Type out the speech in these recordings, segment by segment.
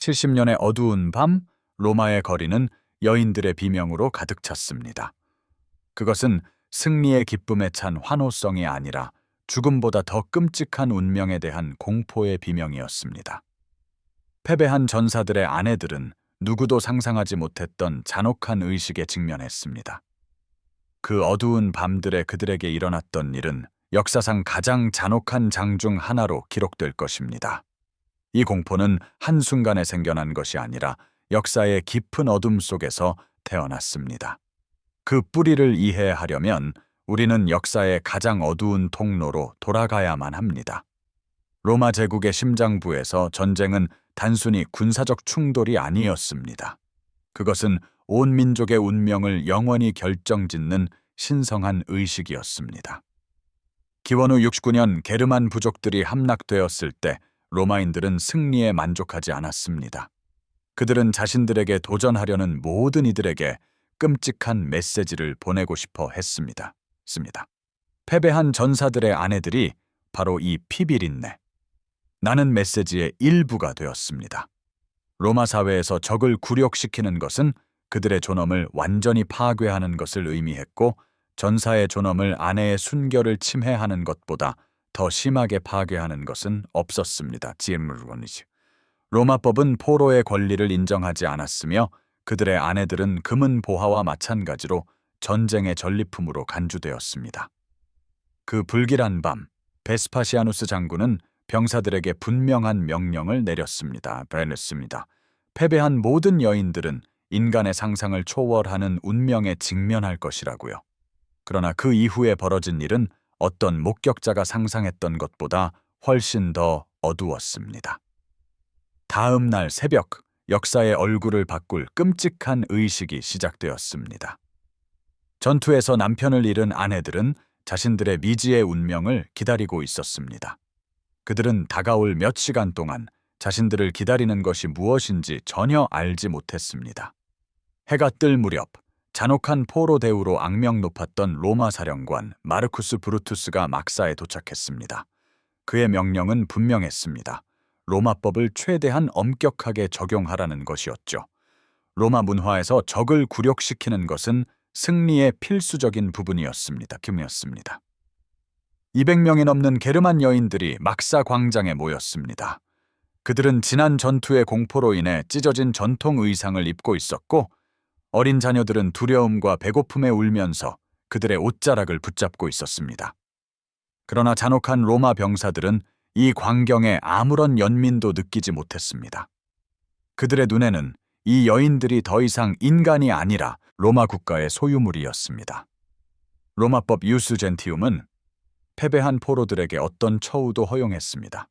70년의 어두운 밤, 로마의 거리는 여인들의 비명으로 가득 찼습니다. 그것은 승리의 기쁨에 찬 환호성이 아니라 죽음보다 더 끔찍한 운명에 대한 공포의 비명이었습니다. 패배한 전사들의 아내들은 누구도 상상하지 못했던 잔혹한 의식에 직면했습니다. 그 어두운 밤들에 그들에게 일어났던 일은 역사상 가장 잔혹한 장 중 하나로 기록될 것입니다. 이 공포는 한순간에 생겨난 것이 아니라 역사의 깊은 어둠 속에서 태어났습니다. 그 뿌리를 이해하려면 우리는 역사의 가장 어두운 통로로 돌아가야만 합니다. 로마 제국의 심장부에서 전쟁은 단순히 군사적 충돌이 아니었습니다. 그것은 온 민족의 운명을 영원히 결정짓는 신성한 의식이었습니다. 기원후 69년 게르만 부족들이 함락되었을 때 로마인들은 승리에 만족하지 않았습니다. 그들은 자신들에게 도전하려는 모든 이들에게 끔찍한 메시지를 보내고 싶어 했습니다. 패배한 전사들의 아내들이 바로 이 피비린내, 나는 메시지의 일부가 되었습니다. 로마 사회에서 적을 굴욕시키는 것은 그들의 존엄을 완전히 파괴하는 것을 의미했고, 전사의 존엄을 아내의 순결을 침해하는 것보다 더 심하게 파괴하는 것은 없었습니다. 로마법은 포로의 권리를 인정하지 않았으며 그들의 아내들은 금은 보화와 마찬가지로 전쟁의 전리품으로 간주되었습니다. 그 불길한 밤, 베스파시아누스 장군은 병사들에게 분명한 명령을 내렸습니다. 패배한 모든 여인들은 인간의 상상을 초월하는 운명에 직면할 것이라고요. 그러나 그 이후에 벌어진 일은 어떤 목격자가 상상했던 것보다 훨씬 더 어두웠습니다. 다음 날 새벽, 역사의 얼굴을 바꿀 끔찍한 의식이 시작되었습니다. 전투에서 남편을 잃은 아내들은 자신들의 미지의 운명을 기다리고 있었습니다. 그들은 다가올 몇 시간 동안 자신들을 기다리는 것이 무엇인지 전혀 알지 못했습니다. 해가 뜰 무렵, 잔혹한 포로 대우로 악명 높았던 로마 사령관 마르쿠스 브루투스가 막사에 도착했습니다. 그의 명령은 분명했습니다. 로마법을 최대한 엄격하게 적용하라는 것이었죠. 로마 문화에서 적을 굴욕시키는 것은 승리의 필수적인 부분이었습니다. 200명이 넘는 게르만 여인들이 막사 광장에 모였습니다. 그들은 지난 전투의 공포로 인해 찢어진 전통 의상을 입고 있었고, 어린 자녀들은 두려움과 배고픔에 울면서 그들의 옷자락을 붙잡고 있었습니다. 그러나 잔혹한 로마 병사들은 이 광경에 아무런 연민도 느끼지 못했습니다. 그들의 눈에는 이 여인들이 더 이상 인간이 아니라 로마 국가의 소유물이었습니다. 로마법 유스 젠티움은 패배한 포로들에게 어떤 처우도 허용했습니다.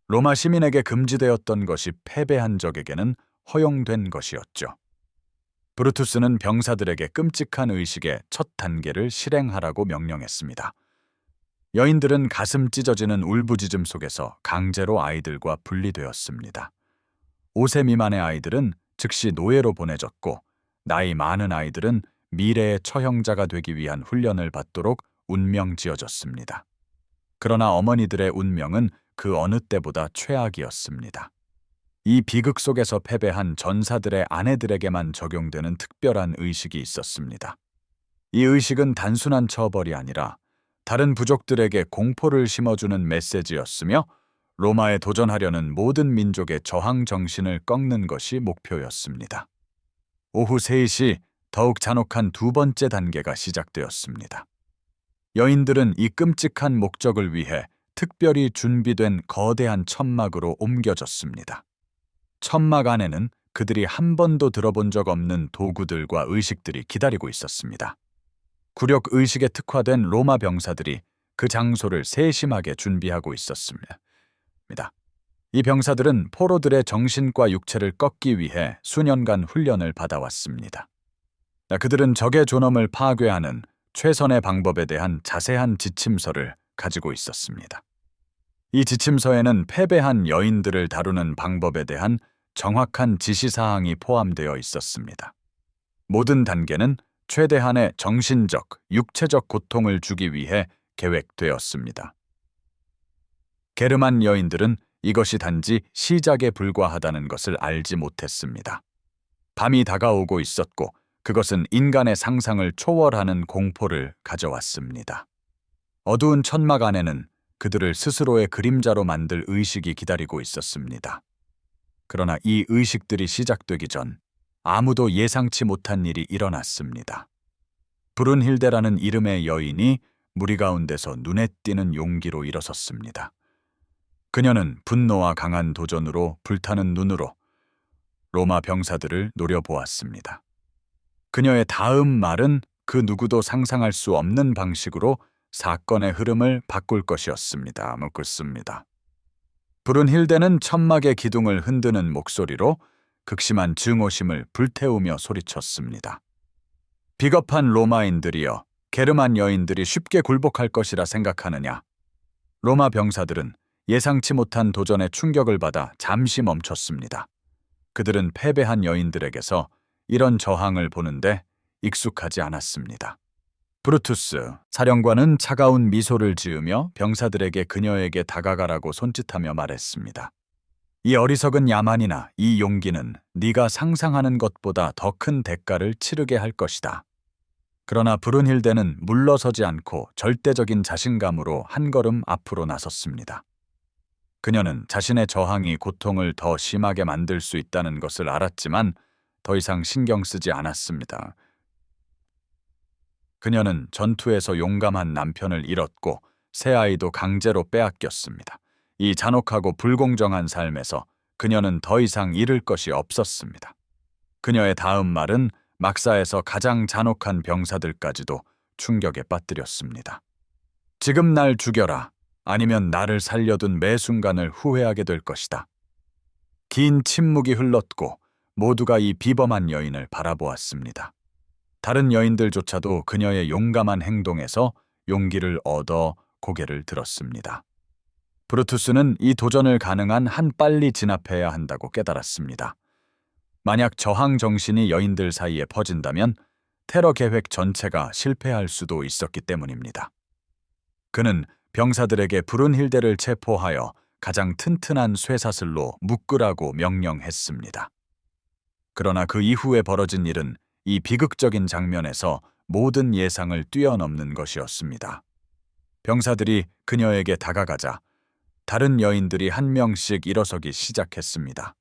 로마 시민에게 금지되었던 것이 패배한 적에게는 허용된 것이었죠. 브루투스는 병사들에게 끔찍한 의식의 첫 단계를 실행하라고 명령했습니다. 여인들은 가슴 찢어지는 울부짖음 속에서 강제로 아이들과 분리되었습니다. 5세 미만의 아이들은 즉시 노예로 보내졌고, 나이 많은 아이들은 미래의 처형자가 되기 위한 훈련을 받도록 운명지어졌습니다. 그러나 어머니들의 운명은 그 어느 때보다 최악이었습니다. 이 비극 속에서 패배한 전사들의 아내들에게만 적용되는 특별한 의식이 있었습니다. 이 의식은 단순한 처벌이 아니라 다른 부족들에게 공포를 심어주는 메시지였으며, 로마에 도전하려는 모든 민족의 저항 정신을 꺾는 것이 목표였습니다. 오후 3시 더욱 잔혹한 두 번째 단계가 시작되었습니다. 여인들은 이 끔찍한 목적을 위해 특별히 준비된 거대한 천막으로 옮겨졌습니다. 천막 안에는 그들이 한 번도 들어본 적 없는 도구들과 의식들이 기다리고 있었습니다. 굴욕 의식에 특화된 로마 병사들이 그 장소를 세심하게 준비하고 있었습니다. 이 병사들은 포로들의 정신과 육체를 꺾기 위해 수년간 훈련을 받아왔습니다. 그들은 적의 존엄을 파괴하는 최선의 방법에 대한 자세한 지침서를 가지고 있었습니다. 이 지침서에는 패배한 여인들을 다루는 방법에 대한 정확한 지시사항이 포함되어 있었습니다. 모든 단계는 최대한의 정신적, 육체적 고통을 주기 위해 계획되었습니다. 게르만 여인들은 이것이 단지 시작에 불과하다는 것을 알지 못했습니다. 밤이 다가오고 있었고 그것은 인간의 상상을 초월하는 공포를 가져왔습니다. 어두운 천막 안에는 그들을 스스로의 그림자로 만들 의식이 기다리고 있었습니다. 그러나 이 의식들이 시작되기 전 아무도 예상치 못한 일이 일어났습니다. 브룬힐데라는 이름의 여인이 무리 가운데서 눈에 띄는 용기로 일어섰습니다. 그녀는 분노와 강한 도전으로 불타는 눈으로 로마 병사들을 노려보았습니다. 그녀의 다음 말은 그 누구도 상상할 수 없는 방식으로 사건의 흐름을 바꿀 것이었습니다. 묻겠습니다. 브룬힐데는 천막의 기둥을 흔드는 목소리로 극심한 증오심을 불태우며 소리쳤습니다. 비겁한 로마인들이여, 게르만 여인들이 쉽게 굴복할 것이라 생각하느냐? 로마 병사들은 예상치 못한 도전에 충격을 받아 잠시 멈췄습니다. 그들은 패배한 여인들에게서 이런 저항을 보는데 익숙하지 않았습니다. 브루투스 사령관은 차가운 미소를 지으며 병사들에게 그녀에게 다가가라고 손짓하며 말했습니다. 이 어리석은 야만이나 이 용기는 네가 상상하는 것보다 더 큰 대가를 치르게 할 것이다. 그러나 브룬힐데는 물러서지 않고 절대적인 자신감으로 한 걸음 앞으로 나섰습니다. 그녀는 자신의 저항이 고통을 더 심하게 만들 수 있다는 것을 알았지만 더 이상 신경 쓰지 않았습니다. 그녀는 전투에서 용감한 남편을 잃었고 새 아이도 강제로 빼앗겼습니다. 이 잔혹하고 불공정한 삶에서 그녀는 더 이상 잃을 것이 없었습니다. 그녀의 다음 말은 막사에서 가장 잔혹한 병사들까지도 충격에 빠뜨렸습니다. 지금 날 죽여라. 아니면 나를 살려둔 매 순간을 후회하게 될 것이다. 긴 침묵이 흘렀고 모두가 이 비범한 여인을 바라보았습니다. 다른 여인들조차도 그녀의 용감한 행동에서 용기를 얻어 고개를 들었습니다. 브루투스는 이 도전을 가능한 한 빨리 진압해야 한다고 깨달았습니다. 만약 저항 정신이 여인들 사이에 퍼진다면 테러 계획 전체가 실패할 수도 있었기 때문입니다. 그는 병사들에게 브룬힐데를 체포하여 가장 튼튼한 쇠사슬로 묶으라고 명령했습니다. 그러나 그 이후에 벌어진 일은 이 비극적인 장면에서 모든 예상을 뛰어넘는 것이었습니다. 병사들이 그녀에게 다가가자 다른 여인들이 한 명씩 일어서기 시작했습니다.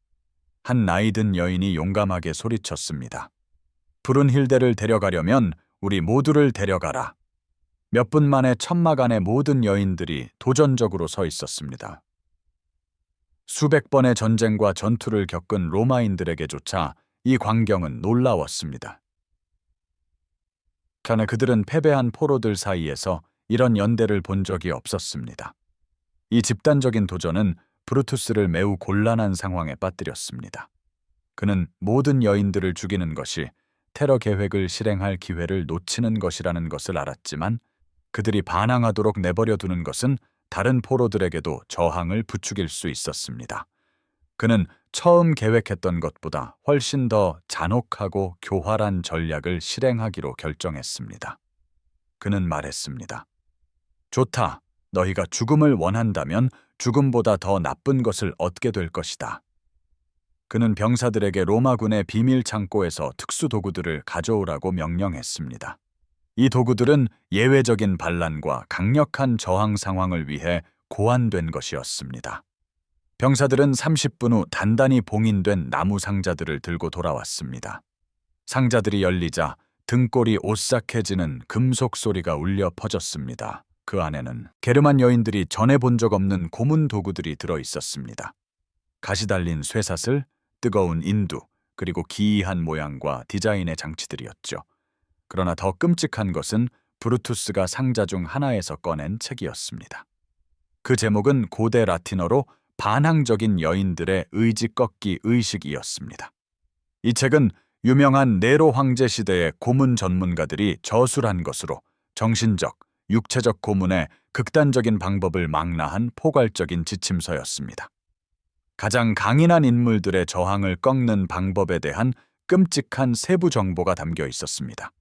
한 나이든 여인이 용감하게 소리쳤습니다. 브룬힐데를 데려가려면 우리 모두를 데려가라. 몇 분 만에 천막 안의 모든 여인들이 도전적으로 서 있었습니다. 수백 번의 전쟁과 전투를 겪은 로마인들에게조차 이 광경은 놀라웠습니다. 그러나 그들은 패배한 포로들 사이에서 이런 연대를 본 적이 없었습니다. 이 집단적인 도전은 브루투스를 매우 곤란한 상황에 빠뜨렸습니다. 그는 모든 여인들을 죽이는 것이 테러 계획을 실행할 기회를 놓치는 것이라는 것을 알았지만 그들이 반항하도록 내버려 두는 것은 다른 포로들에게도 저항을 부추길 수 있었습니다. 그는 처음 계획했던 것보다 훨씬 더 잔혹하고 교활한 전략을 실행하기로 결정했습니다. 그는 말했습니다. 좋다. 너희가 죽음을 원한다면 죽음보다 더 나쁜 것을 얻게 될 것이다. 그는 병사들에게 로마군의 비밀 창고에서 특수 도구들을 가져오라고 명령했습니다. 이 도구들은 예외적인 반란과 강력한 저항 상황을 위해 고안된 것이었습니다. 병사들은 30분 후 단단히 봉인된 나무 상자들을 들고 돌아왔습니다. 상자들이 열리자 등골이 오싹해지는 금속 소리가 울려 퍼졌습니다. 그 안에는 게르만 여인들이 전에 본 적 없는 고문 도구들이 들어 있었습니다. 가시 달린 쇠사슬, 뜨거운 인두, 그리고 기이한 모양과 디자인의 장치들이었죠. 그러나 더 끔찍한 것은 브루투스가 상자 중 하나에서 꺼낸 책이었습니다. 그 제목은 고대 라틴어로 반항적인 여인들의 의지 꺾기 의식이었습니다. 이 책은 유명한 네로 황제 시대의 고문 전문가들이 저술한 것으로 정신적, 육체적 고문의 극단적인 방법을 망라한 포괄적인 지침서였습니다. 가장 강인한 인물들의 저항을 꺾는 방법에 대한 끔찍한 세부 정보가 담겨 있었습니다.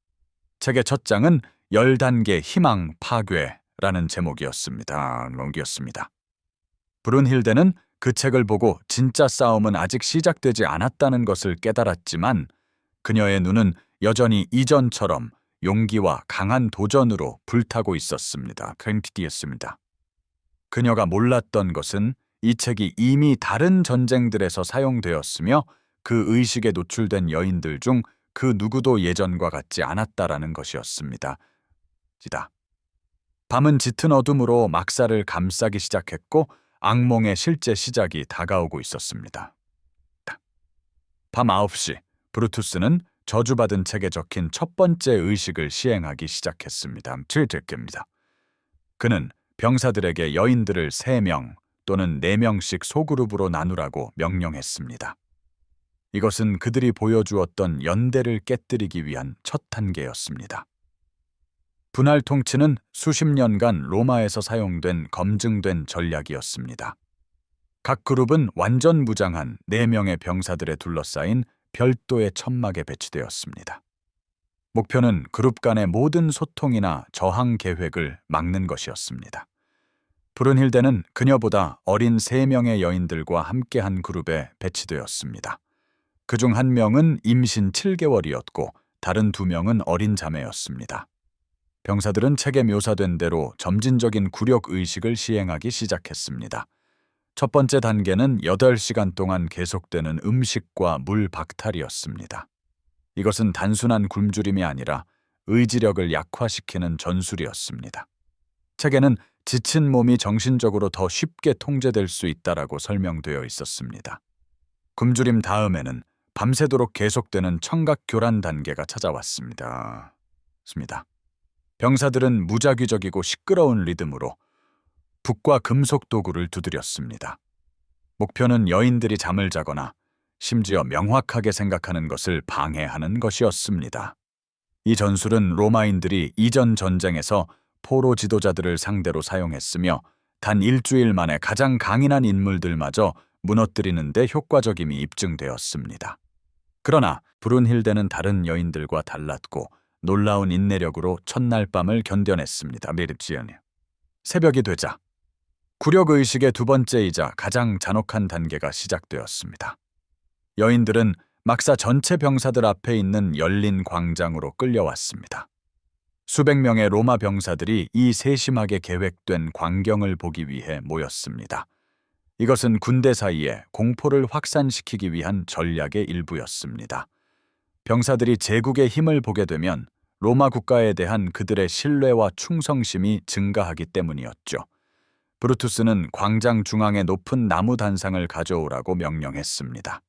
책의 첫 장은 10단계 희망 파괴라는 제목이었습니다. 브룬힐데는 그 책을 보고 진짜 싸움은 아직 시작되지 않았다는 것을 깨달았지만 그녀의 눈은 여전히 이전처럼 용기와 강한 도전으로 불타고 있었습니다. 크랜티디였습니다. 그녀가 몰랐던 것은 이 책이 이미 다른 전쟁들에서 사용되었으며 그 의식에 노출된 여인들 중 그 누구도 예전과 같지 않았다라는 것이었습니다. 밤은 짙은 어둠으로 막사를 감싸기 시작했고 악몽의 실제 시작이 다가오고 있었습니다. 밤 9시, 브루투스는 저주받은 책에 적힌 첫 번째 의식을 시행하기 시작했습니다. 그는 병사들에게 여인들을 3명 또는 4명씩 소그룹으로 나누라고 명령했습니다. 이것은 그들이 보여주었던 연대를 깨뜨리기 위한 첫 단계였습니다. 분할 통치는 수십 년간 로마에서 사용된 검증된 전략이었습니다. 각 그룹은 완전 무장한 4명의 병사들에 둘러싸인 별도의 천막에 배치되었습니다. 목표는 그룹 간의 모든 소통이나 저항 계획을 막는 것이었습니다. 브룬힐데는 그녀보다 어린 3명의 여인들과 함께한 그룹에 배치되었습니다. 그중 1명은 임신 7개월이었고 다른 2명은 어린 자매였습니다. 병사들은 책에 묘사된 대로 점진적인 굴욕의식을 시행하기 시작했습니다. 첫 번째 단계는 8시간 동안 계속되는 음식과 물 박탈이었습니다. 이것은 단순한 굶주림이 아니라 의지력을 약화시키는 전술이었습니다. 책에는 지친 몸이 정신적으로 더 쉽게 통제될 수 있다라고 설명되어 있었습니다. 굶주림 다음에는 밤새도록 계속되는 청각 교란 단계가 찾아왔습니다. 병사들은 무자기적이고 시끄러운 리듬으로 북과 금속 도구를 두드렸습니다. 목표는 여인들이 잠을 자거나 심지어 명확하게 생각하는 것을 방해하는 것이었습니다. 이 전술은 로마인들이 이전 전쟁에서 포로 지도자들을 상대로 사용했으며 단 일주일 만에 가장 강인한 인물들마저 무너뜨리는 데 효과적임이 입증되었습니다. 그러나 브룬힐데는 다른 여인들과 달랐고 놀라운 인내력으로 첫날 밤을 견뎌냈습니다. 새벽이 되자 굴욕의식의 두 번째이자 가장 잔혹한 단계가 시작되었습니다. 여인들은 막사 전체 병사들 앞에 있는 열린 광장으로 끌려왔습니다. 수백 명의 로마 병사들이 이 세심하게 계획된 광경을 보기 위해 모였습니다. 이것은 군대 사이에 공포를 확산시키기 위한 전략의 일부였습니다. 병사들이 제국의 힘을 보게 되면 로마 국가에 대한 그들의 신뢰와 충성심이 증가하기 때문이었죠. 브루투스는 광장 중앙에 높은 나무 단상을 가져오라고 명령했습니다.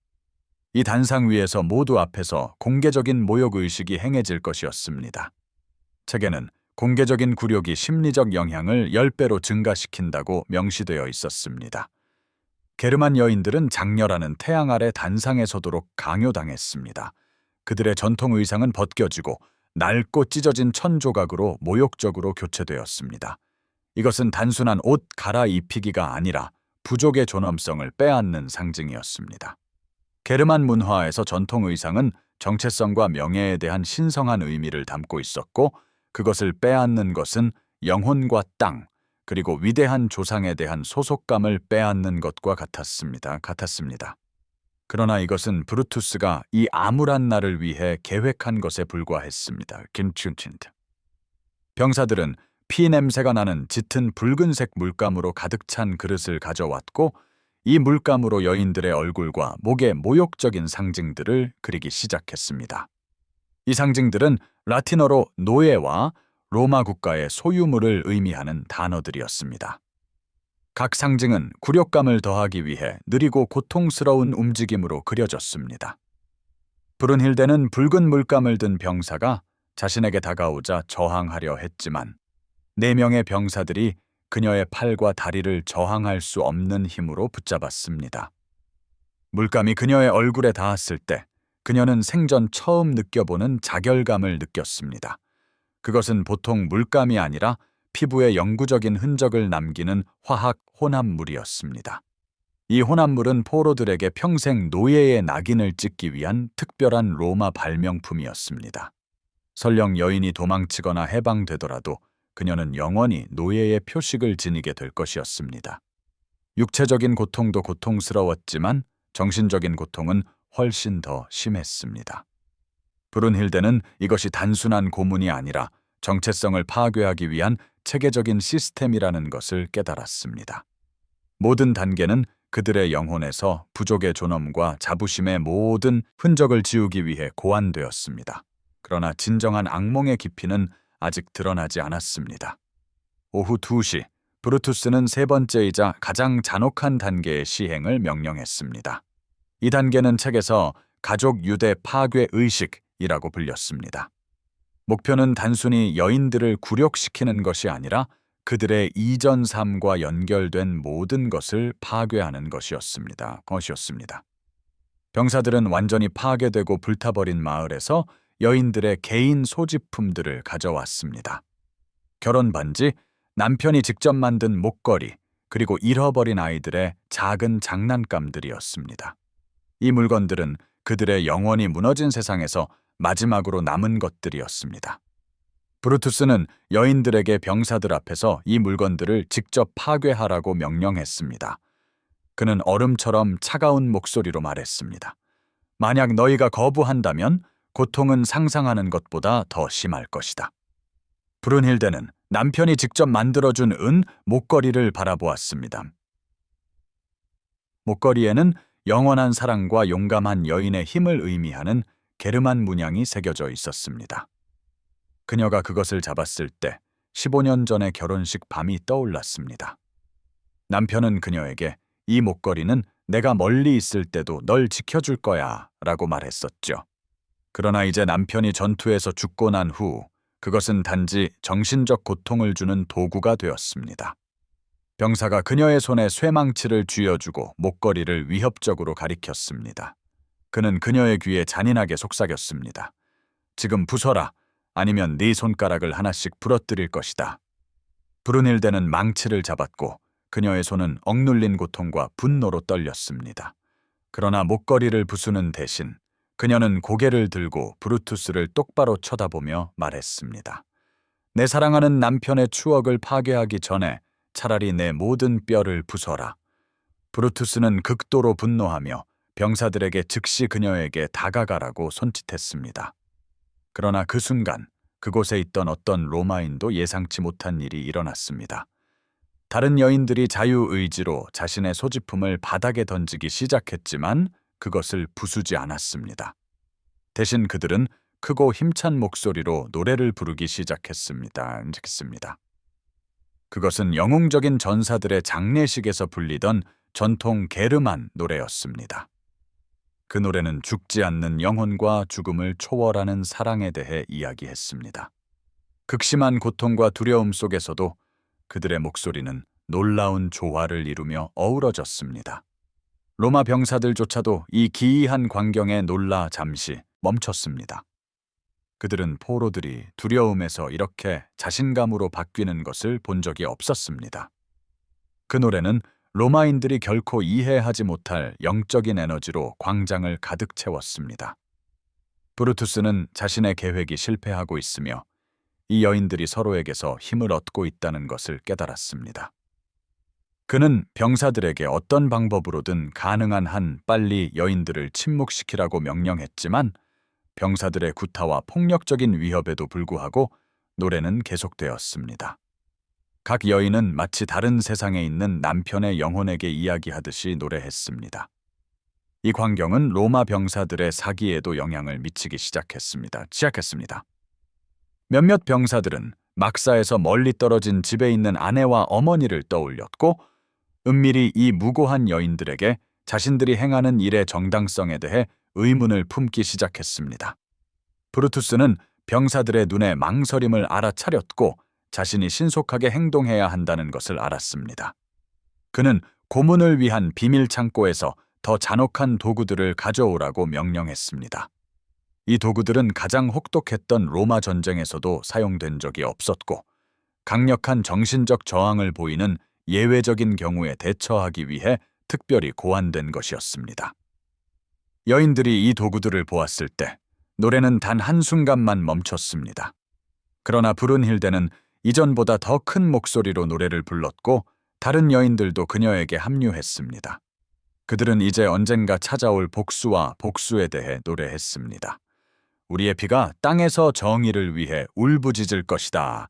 이 단상 위에서 모두 앞에서 공개적인 모욕의식이 행해질 것이었습니다. 책에는 공개적인 굴욕이 심리적 영향을 10배로 증가시킨다고 명시되어 있었습니다. 게르만 여인들은 장렬하는 태양 아래 단상에 서도록 강요당했습니다. 그들의 전통 의상은 벗겨지고 낡고 찢어진 천 조각으로 모욕적으로 교체되었습니다. 이것은 단순한 옷 갈아입히기가 아니라 부족의 존엄성을 빼앗는 상징이었습니다. 게르만 문화에서 전통 의상은 정체성과 명예에 대한 신성한 의미를 담고 있었고 그것을 빼앗는 것은 영혼과 땅, 그리고 위대한 조상에 대한 소속감을 빼앗는 것과 같았습니다. 그러나 이것은 브루투스가 이 암울한 날을 위해 계획한 것에 불과했습니다. 병사들은 피 냄새가 나는 짙은 붉은색 물감으로 가득 찬 그릇을 가져왔고 이 물감으로 여인들의 얼굴과 목에 모욕적인 상징들을 그리기 시작했습니다. 이 상징들은 라틴어로 노예와 로마 국가의 소유물을 의미하는 단어들이었습니다. 각 상징은 굴욕감을 더하기 위해 느리고 고통스러운 움직임으로 그려졌습니다. 브룬힐데는 붉은 물감을 든 병사가 자신에게 다가오자 저항하려 했지만 4명의 병사들이 그녀의 팔과 다리를 저항할 수 없는 힘으로 붙잡았습니다. 물감이 그녀의 얼굴에 닿았을 때 그녀는 생전 처음 느껴보는 자결감을 느꼈습니다. 그것은 보통 물감이 아니라 피부에 영구적인 흔적을 남기는 화학 혼합물이었습니다. 이 혼합물은 포로들에게 평생 노예의 낙인을 찍기 위한 특별한 로마 발명품이었습니다. 설령 여인이 도망치거나 해방되더라도 그녀는 영원히 노예의 표식을 지니게 될 것이었습니다. 육체적인 고통도 고통스러웠지만 정신적인 고통은 훨씬 더 심했습니다. 브룬힐데는 이것이 단순한 고문이 아니라 정체성을 파괴하기 위한 체계적인 시스템이라는 것을 깨달았습니다. 모든 단계는 그들의 영혼에서 부족의 존엄과 자부심의 모든 흔적을 지우기 위해 고안되었습니다. 그러나 진정한 악몽의 깊이는 아직 드러나지 않았습니다. 오후 2시, 브루투스는 세 번째이자 가장 잔혹한 단계의 시행을 명령했습니다. 이 단계는 책에서 가족 유대 파괴 의식이라고 불렸습니다. 목표는 단순히 여인들을 굴욕시키는 것이 아니라 그들의 이전 삶과 연결된 모든 것을 파괴하는 것이었습니다. 병사들은 완전히 파괴되고 불타버린 마을에서 여인들의 개인 소지품들을 가져왔습니다. 결혼 반지, 남편이 직접 만든 목걸이, 그리고 잃어버린 아이들의 작은 장난감들이었습니다. 이 물건들은 그들의 영혼이 무너진 세상에서 마지막으로 남은 것들이었습니다. 브루투스는 여인들에게 병사들 앞에서 이 물건들을 직접 파괴하라고 명령했습니다. 그는 얼음처럼 차가운 목소리로 말했습니다. 만약 너희가 거부한다면 고통은 상상하는 것보다 더 심할 것이다. 브룬힐데는 남편이 직접 만들어준 은 목걸이를 바라보았습니다. 목걸이에는 영원한 사랑과 용감한 여인의 힘을 의미하는 게르만 문양이 새겨져 있었습니다. 그녀가 그것을 잡았을 때 15년 전의 결혼식 밤이 떠올랐습니다. 남편은 그녀에게 이 목걸이는 내가 멀리 있을 때도 널 지켜줄 거야 라고 말했었죠. 그러나 이제 남편이 전투에서 죽고 난 후 그것은 단지 정신적 고통을 주는 도구가 되었습니다. 병사가 그녀의 손에 쇠망치를 쥐어주고 목걸이를 위협적으로 가리켰습니다. 그는 그녀의 귀에 잔인하게 속삭였습니다. 지금 부숴라. 아니면 네 손가락을 하나씩 부러뜨릴 것이다. 브룬힐데는 망치를 잡았고 그녀의 손은 억눌린 고통과 분노로 떨렸습니다. 그러나 목걸이를 부수는 대신 그녀는 고개를 들고 브루투스를 똑바로 쳐다보며 말했습니다. 내 사랑하는 남편의 추억을 파괴하기 전에 차라리 내 모든 뼈를 부숴라. 브루투스는 극도로 분노하며 병사들에게 즉시 그녀에게 다가가라고 손짓했습니다. 그러나 그 순간 그곳에 있던 어떤 로마인도 예상치 못한 일이 일어났습니다. 다른 여인들이 자유의지로 자신의 소지품을 바닥에 던지기 시작했지만 그것을 부수지 않았습니다. 대신 그들은 크고 힘찬 목소리로 노래를 부르기 시작했습니다. 그것은 영웅적인 전사들의 장례식에서 불리던 전통 게르만 노래였습니다. 그 노래는 죽지 않는 영혼과 죽음을 초월하는 사랑에 대해 이야기했습니다. 극심한 고통과 두려움 속에서도 그들의 목소리는 놀라운 조화를 이루며 어우러졌습니다. 로마 병사들조차도 이 기이한 광경에 놀라 잠시 멈췄습니다. 그들은 포로들이 두려움에서 이렇게 자신감으로 바뀌는 것을 본 적이 없었습니다. 그 노래는 로마인들이 결코 이해하지 못할 영적인 에너지로 광장을 가득 채웠습니다. 브루투스는 자신의 계획이 실패하고 있으며 이 여인들이 서로에게서 힘을 얻고 있다는 것을 깨달았습니다. 그는 병사들에게 어떤 방법으로든 가능한 한 빨리 여인들을 침묵시키라고 명령했지만 병사들의 구타와 폭력적인 위협에도 불구하고 노래는 계속되었습니다. 각 여인은 마치 다른 세상에 있는 남편의 영혼에게 이야기하듯이 노래했습니다. 이 광경은 로마 병사들의 사기에도 영향을 미치기 시작했습니다. 몇몇 병사들은 막사에서 멀리 떨어진 집에 있는 아내와 어머니를 떠올렸고 은밀히 이 무고한 여인들에게 자신들이 행하는 일의 정당성에 대해 의문을 품기 시작했습니다. 브루투스는 병사들의 눈에 망설임을 알아차렸고 자신이 신속하게 행동해야 한다는 것을 알았습니다. 그는 고문을 위한 비밀 창고에서 더 잔혹한 도구들을 가져오라고 명령했습니다. 이 도구들은 가장 혹독했던 로마 전쟁에서도 사용된 적이 없었고 강력한 정신적 저항을 보이는 예외적인 경우에 대처하기 위해 특별히 고안된 것이었습니다. 여인들이 이 도구들을 보았을 때 노래는 단 한순간만 멈췄습니다. 그러나 브룬힐데는 이전보다 더 큰 목소리로 노래를 불렀고 다른 여인들도 그녀에게 합류했습니다. 그들은 이제 언젠가 찾아올 복수와 복수에 대해 노래했습니다. 우리의 피가 땅에서 정의를 위해 울부짖을 것이다.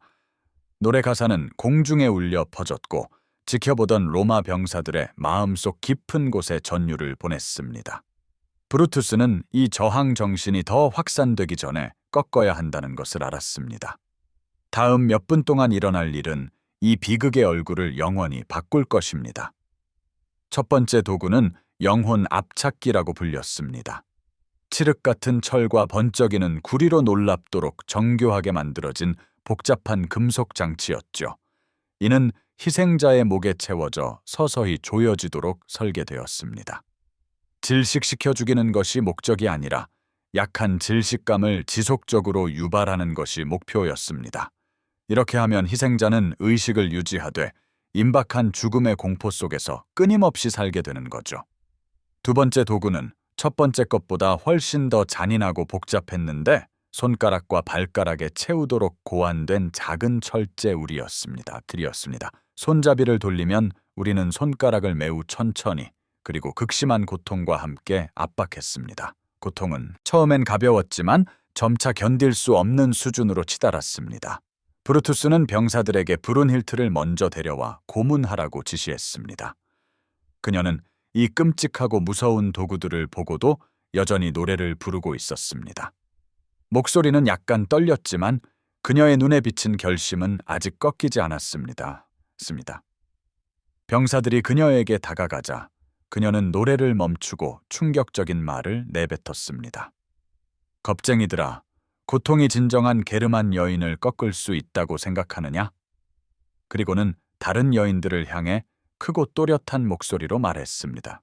노래 가사는 공중에 울려 퍼졌고 지켜보던 로마 병사들의 마음속 깊은 곳에 전율을 보냈습니다. 브루투스는 이 저항 정신이 더 확산되기 전에 꺾어야 한다는 것을 알았습니다. 다음 몇 분 동안 일어날 일은 이 비극의 얼굴을 영원히 바꿀 것입니다. 첫 번째 도구는 영혼 압착기라고 불렸습니다. 칠흑 같은 철과 번쩍이는 구리로 놀랍도록 정교하게 만들어진 복잡한 금속 장치였죠. 이는 희생자의 목에 채워져 서서히 조여지도록 설계되었습니다. 질식시켜 죽이는 것이 목적이 아니라 약한 질식감을 지속적으로 유발하는 것이 목표였습니다. 이렇게 하면 희생자는 의식을 유지하되 임박한 죽음의 공포 속에서 끊임없이 살게 되는 거죠. 두 번째 도구는 첫 번째 것보다 훨씬 더 잔인하고 복잡했는데 손가락과 발가락에 채우도록 고안된 작은 철제 울이었습니다. 손잡이를 돌리면 우리는 손가락을 매우 천천히 그리고 극심한 고통과 함께 압박했습니다. 고통은 처음엔 가벼웠지만 점차 견딜 수 없는 수준으로 치달았습니다. 브루투스는 병사들에게 브룬힐트를 먼저 데려와 고문하라고 지시했습니다. 그녀는 이 끔찍하고 무서운 도구들을 보고도 여전히 노래를 부르고 있었습니다. 목소리는 약간 떨렸지만 그녀의 눈에 비친 결심은 아직 꺾이지 않았습니다. 병사들이 그녀에게 다가가자 그녀는 노래를 멈추고 충격적인 말을 내뱉었습니다. 겁쟁이들아, 고통이 진정한 게르만 여인을 꺾을 수 있다고 생각하느냐? 그리고는 다른 여인들을 향해 크고 또렷한 목소리로 말했습니다.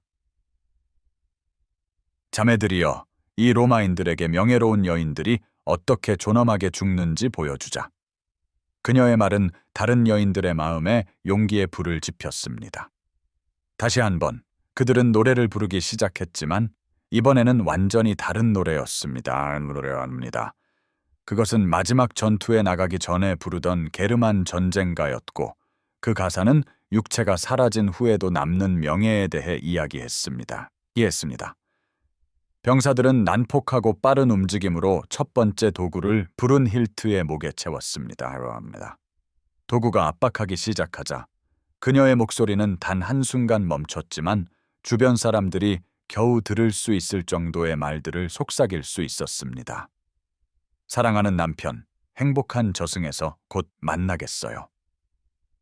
자매들이여, 이 로마인들에게 명예로운 여인들이 어떻게 존엄하게 죽는지 보여주자. 그녀의 말은 다른 여인들의 마음에 용기의 불을 지폈습니다. 다시 한번 그들은 노래를 부르기 시작했지만 이번에는 완전히 다른 노래였습니다. 그것은 마지막 전투에 나가기 전에 부르던 게르만 전쟁가였고 그 가사는 육체가 사라진 후에도 남는 명예에 대해 이야기했습니다. 병사들은 난폭하고 빠른 움직임으로 첫 번째 도구를 브룬힐트의 목에 채웠습니다. 도구가 압박하기 시작하자 그녀의 목소리는 단 한순간 멈췄지만 주변 사람들이 겨우 들을 수 있을 정도의 말들을 속삭일 수 있었습니다. 사랑하는 남편, 행복한 저승에서 곧 만나겠어요.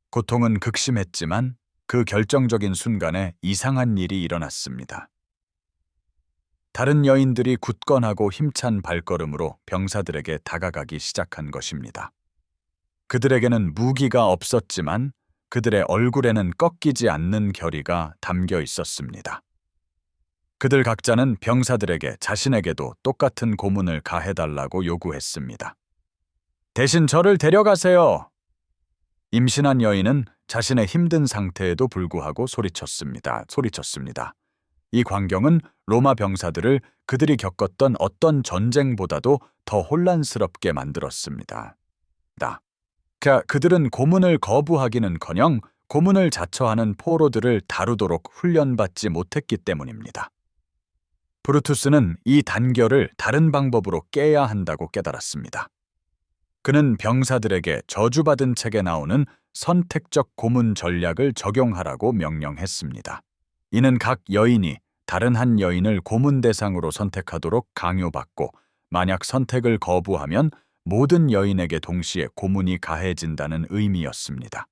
고통은 극심했지만 그 결정적인 순간에 이상한 일이 일어났습니다. 다른 여인들이 굳건하고 힘찬 발걸음으로 병사들에게 다가가기 시작한 것입니다. 그들에게는 무기가 없었지만 그들의 얼굴에는 꺾이지 않는 결의가 담겨 있었습니다. 그들 각자는 병사들에게 자신에게도 똑같은 고문을 가해달라고 요구했습니다. 대신 저를 데려가세요. 임신한 여인은 자신의 힘든 상태에도 불구하고 소리쳤습니다. 이 광경은 로마 병사들을 그들이 겪었던 어떤 전쟁보다도 더 혼란스럽게 만들었습니다. 그들은 고문을 거부하기는커녕 고문을 자처하는 포로들을 다루도록 훈련받지 못했기 때문입니다. 브루투스는 이 단결을 다른 방법으로 깨야 한다고 깨달았습니다. 그는 병사들에게 저주받은 책에 나오는 선택적 고문 전략을 적용하라고 명령했습니다. 이는 각 여인이 다른 한 여인을 고문 대상으로 선택하도록 강요받고 만약 선택을 거부하면 모든 여인에게 동시에 고문이 가해진다는 의미였습니다.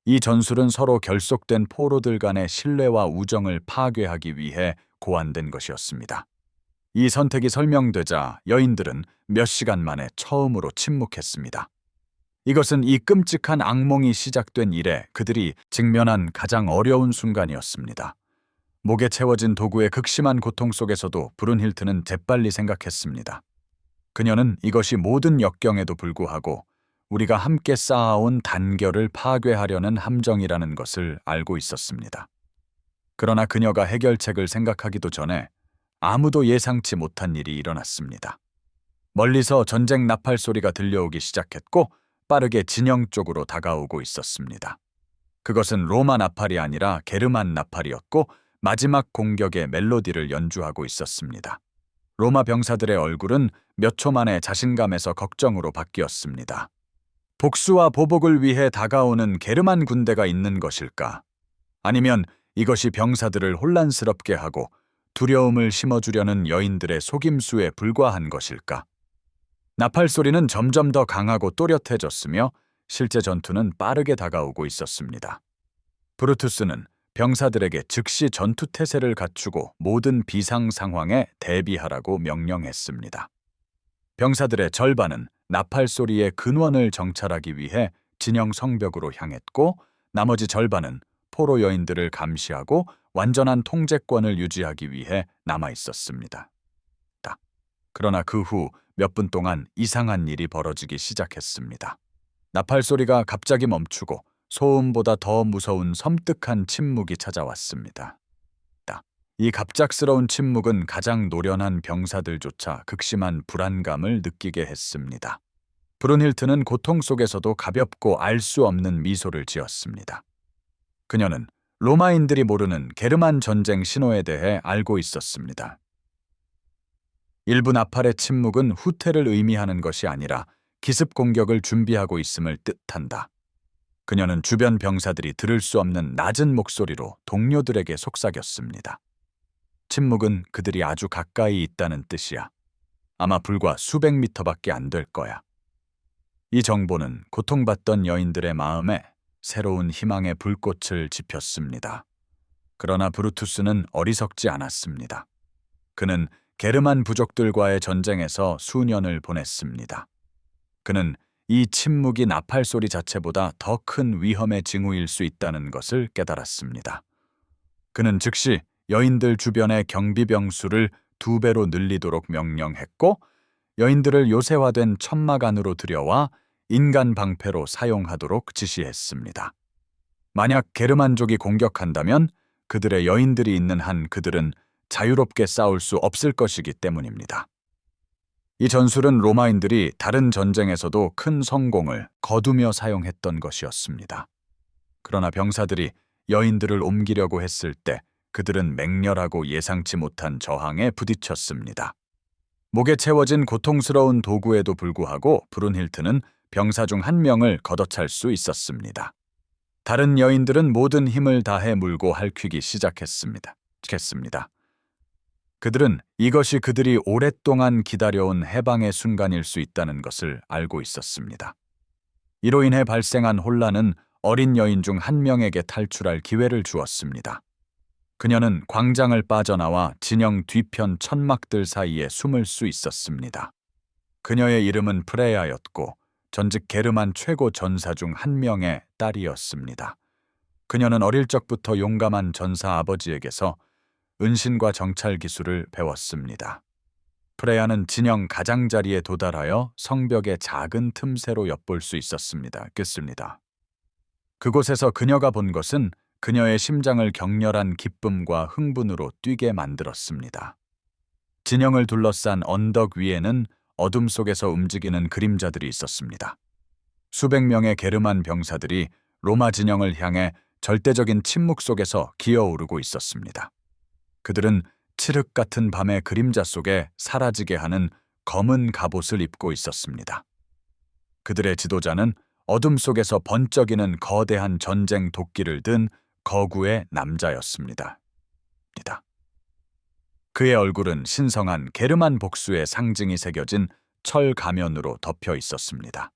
이 전술은 서로 결속된 포로들 간의 신뢰와 우정을 파괴하기 위해 고안된 것이었습니다. 이 선택이 설명되자 여인들은 몇 시간 만에 처음으로 침묵했습니다. 이것은 이 끔찍한 악몽이 시작된 이래 그들이 직면한 가장 어려운 순간이었습니다. 목에 채워진 도구의 극심한 고통 속에서도 브룬힐트는 재빨리 생각했습니다. 그녀는 이것이 모든 역경에도 불구하고 우리가 함께 쌓아온 단결을 파괴하려는 함정이라는 것을 알고 있었습니다. 그러나 그녀가 해결책을 생각하기도 전에 아무도 예상치 못한 일이 일어났습니다. 멀리서 전쟁 나팔 소리가 들려오기 시작했고 빠르게 진영 쪽으로 다가오고 있었습니다. 그것은 로마 나팔이 아니라 게르만 나팔이었고 마지막 공격의 멜로디를 연주하고 있었습니다. 로마 병사들의 얼굴은 몇 초 만에 자신감에서 걱정으로 바뀌었습니다. 복수와 보복을 위해 다가오는 게르만 군대가 있는 것일까? 아니면 이것이 병사들을 혼란스럽게 하고 두려움을 심어주려는 여인들의 속임수에 불과한 것일까? 나팔 소리는 점점 더 강하고 또렷해졌으며 실제 전투는 빠르게 다가오고 있었습니다. 브루투스는 병사들에게 즉시 전투 태세를 갖추고 모든 비상 상황에 대비하라고 명령했습니다. 병사들의 절반은 나팔 소리의 근원을 정찰하기 위해 진영 성벽으로 향했고 나머지 절반은 포로 여인들을 감시하고 완전한 통제권을 유지하기 위해 남아 있었습니다. 그러나 그 후 몇 분 동안 이상한 일이 벌어지기 시작했습니다. 나팔 소리가 갑자기 멈추고 소음보다 더 무서운 섬뜩한 침묵이 찾아왔습니다. 이 갑작스러운 침묵은 가장 노련한 병사들조차 극심한 불안감을 느끼게 했습니다. 브룬힐트는 고통 속에서도 가볍고 알 수 없는 미소를 지었습니다. 그녀는 로마인들이 모르는 게르만 전쟁 신호에 대해 알고 있었습니다. 일부 나팔의 침묵은 후퇴를 의미하는 것이 아니라 기습 공격을 준비하고 있음을 뜻한다. 그녀는 주변 병사들이 들을 수 없는 낮은 목소리로 동료들에게 속삭였습니다. 침묵은 그들이 아주 가까이 있다는 뜻이야. 아마 불과 수백 미터밖에 안 될 거야. 이 정보는 고통받던 여인들의 마음에 새로운 희망의 불꽃을 지폈습니다. 그러나 브루투스는 어리석지 않았습니다. 그는 게르만 부족들과의 전쟁에서 수년을 보냈습니다. 그는 이 침묵이 나팔 소리 자체보다 더 큰 위험의 징후일 수 있다는 것을 깨달았습니다. 그는 즉시 여인들 주변의 경비병 수를 2배로 늘리도록 명령했고 여인들을 요새화된 천막 안으로 들여와 인간 방패로 사용하도록 지시했습니다. 만약 게르만족이 공격한다면 그들의 여인들이 있는 한 그들은 자유롭게 싸울 수 없을 것이기 때문입니다. 이 전술은 로마인들이 다른 전쟁에서도 큰 성공을 거두며 사용했던 것이었습니다. 그러나 병사들이 여인들을 옮기려고 했을 때 그들은 맹렬하고 예상치 못한 저항에 부딪혔습니다. 목에 채워진 고통스러운 도구에도 불구하고 브룬힐트는 병사 중 한 명을 걷어찰 수 있었습니다. 다른 여인들은 모든 힘을 다해 물고 핥히기 시작했습니다. 그들은 이것이 그들이 오랫동안 기다려온 해방의 순간일 수 있다는 것을 알고 있었습니다. 이로 인해 발생한 혼란은 어린 여인 중 한 명에게 탈출할 기회를 주었습니다. 그녀는 광장을 빠져나와 진영 뒤편 천막들 사이에 숨을 수 있었습니다. 그녀의 이름은 프레야였고 전직 게르만 최고 전사 중 한 명의 딸이었습니다. 그녀는 어릴 적부터 용감한 전사 아버지에게서 은신과 정찰 기술을 배웠습니다. 프레야는 진영 가장자리에 도달하여 성벽의 작은 틈새로 엿볼 수 있었습니다. 그곳에서 그녀가 본 것은 그녀의 심장을 격렬한 기쁨과 흥분으로 뛰게 만들었습니다. 진영을 둘러싼 언덕 위에는 어둠 속에서 움직이는 그림자들이 있었습니다. 수백 명의 게르만 병사들이 로마 진영을 향해 절대적인 침묵 속에서 기어오르고 있었습니다. 그들은 칠흑 같은 밤의 그림자 속에 사라지게 하는 검은 갑옷을 입고 있었습니다. 그들의 지도자는 어둠 속에서 번쩍이는 거대한 전쟁 도끼를 든 거구의 남자였습니다. 그의 얼굴은 신성한 게르만 복수의 상징이 새겨진 철 가면으로 덮여 있었습니다.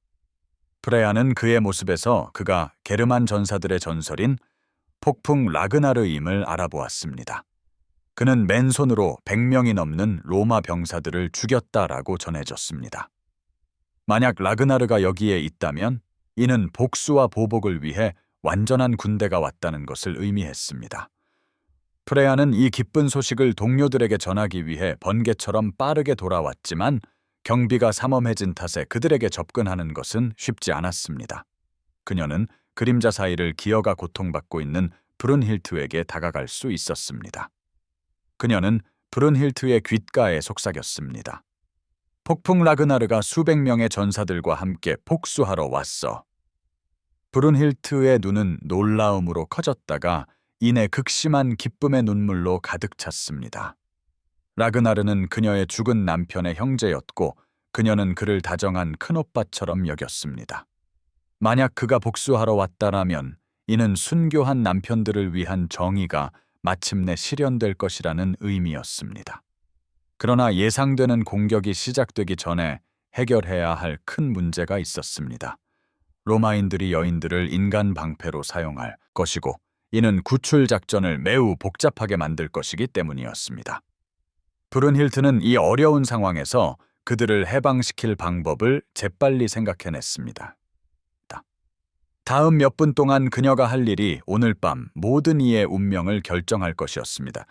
프레야는 그의 모습에서 그가 게르만 전사들의 전설인 폭풍 라그나르임을 알아보았습니다. 그는 맨손으로 100명이 넘는 로마 병사들을 죽였다라고 전해졌습니다. 만약 라그나르가 여기에 있다면 이는 복수와 보복을 위해 완전한 군대가 왔다는 것을 의미했습니다. 프레야는 이 기쁜 소식을 동료들에게 전하기 위해 번개처럼 빠르게 돌아왔지만 경비가 삼엄해진 탓에 그들에게 접근하는 것은 쉽지 않았습니다. 그녀는 그림자 사이를 기어가 고통받고 있는 브룬힐트에게 다가갈 수 있었습니다. 그녀는 브룬힐트의 귓가에 속삭였습니다. 폭풍 라그나르가 수백 명의 전사들과 함께 복수하러 왔어. 브룬힐트의 눈은 놀라움으로 커졌다가 이내 극심한 기쁨의 눈물로 가득 찼습니다. 라그나르는 그녀의 죽은 남편의 형제였고 그녀는 그를 다정한 큰오빠처럼 여겼습니다. 만약 그가 복수하러 왔다라면 이는 순교한 남편들을 위한 정의가 마침내 실현될 것이라는 의미였습니다. 그러나 예상되는 공격이 시작되기 전에 해결해야 할 큰 문제가 있었습니다. 로마인들이 여인들을 인간 방패로 사용할 것이고 이는 구출 작전을 매우 복잡하게 만들 것이기 때문이었습니다. 브룬힐트는 이 어려운 상황에서 그들을 해방시킬 방법을 재빨리 생각해냈습니다. 다음 몇 분 동안 그녀가 할 일이 오늘 밤 모든 이의 운명을 결정할 것이었습니다.